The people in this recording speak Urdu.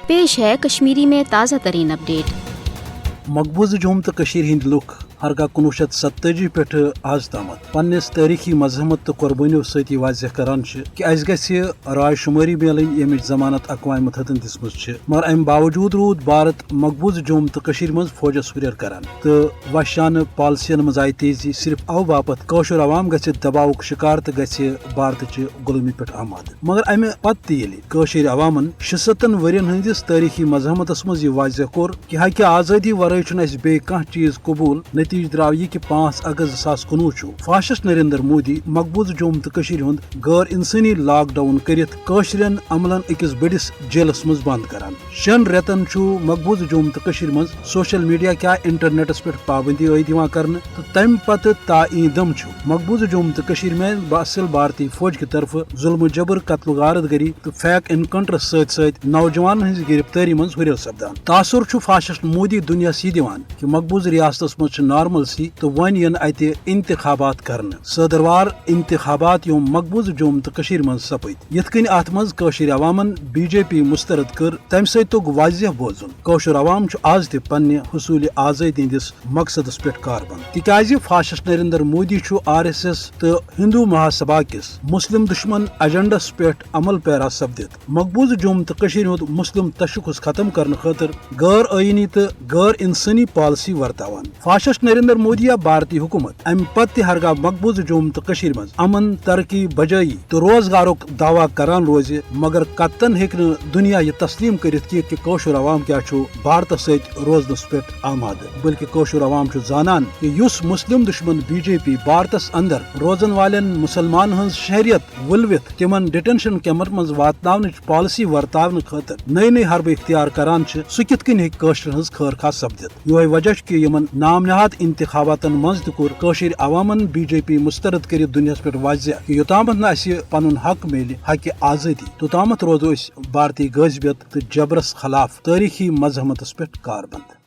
پیش ہے کشمیری میں تازہ ترین اپڈیٹ۔ مقبوضہ جوم تو ہند لوک ہرگاہ 1947 پہ آز تام پنس تاریخی مذہمت تو قربانیوں سی واضح کران کہ اس گھ رائے شماری ملن یمچ ضمانت اقوام متحدہ دس مگر ام باوجود رود بھارت مقبوضہ جوم تو مز فوجس ہریر کران تو وحشانہ پالسین مز آئی تیزی صرف او باپت قوشر عوام گھ دباؤک شکار تو گھ بھارت چہ غلامی پہ آماد مگر امہ پتہ یل قوشر عوامن 66 ورین ہندس تاریخی مذہمتس مز یہ واضح کور کہ حقہ آزادی ورائے اس بے کھانا چیز قبول نتیجہ درو یہ کہ 5 اگست 2019 فاشسٹ نریندر مودی مقبوضہ جوم تو ہند غیر انسانی لاک ڈاؤن کرت قوشرین عملن اکس بڑس جیلس مز بند کران 6 ریتن مقبوضہ جوم تو مز سوشل میڈیا کیا انٹرنیٹس پہ پابندی عائد کرنے تو تمہ پتہ تا ایندم مقبوضہ جوم تو میں باصل بھارتی فوج کی طرف ظلم و جبر قتل و غارت گری تو فیک انکاؤنٹر ست نوجوان ہز گرفتاری مز ہریر سپدان تاثر فاشسٹ مودی دنیا دان کہ مقبوضہ ریاستس مز نارمل سی تو ون ین اتہ انتخابات کرنے صدروار انتخابات یوم مقبوضہ جوم تو مز سپد یت کن ات مز قوشر عوامن بی جے پی مسترد کر تمہ ست توگ واضح بوزن قوشر عوام آز تہ پنہ حصول آزادی ہندس مقصدس پہ کاربند تکیاز fascist Narendra Modi R S S تو ہندو مہاسبھا کس مسلم دشمن ایجنڈس پہ عمل پیرا سپدت مقبوضہ جوم تو ہند مسلم تشخص ختم کرنے خاطر غیر آئینی تو غیر انسانی پالسی ورتاوان فاشسٹ نریندر مودی یا بھارتی حکومت ام پتہ ہرگاہ مقبوضہ جوم تو مز امن ترقی بجائی تو روزگارک دعوی کران روز مگر قطن ہیکن دنیا یہ تسلیم کرت کہ قوشر عوام کیا بھارت ست روزنس پہ آماد بلکہ قوشر عوام زانان کہ اس مسلم دشمن بی جے پی بھارتس اندر روزن والن مسلمان ہز شہریت ولوت تمن ڈیٹنشن کیمپن مز واتن پالسی ورتاون خاطر نئی نئی حربہ اختیار کران سہ کت کن ہشرن ہز خیر خواہ سپدت یہ وجہ کہ یمن نام نہاد انتخابات مز تشر عوامن بی جے پی مسترد کر دنیا پہ واضح کہ یوتامت نا پن حق ملے حق آزادی توتامت روزو بھارتی غذبیت تو جبرس خلاف تاریخی مذہمتس پہ کاربند۔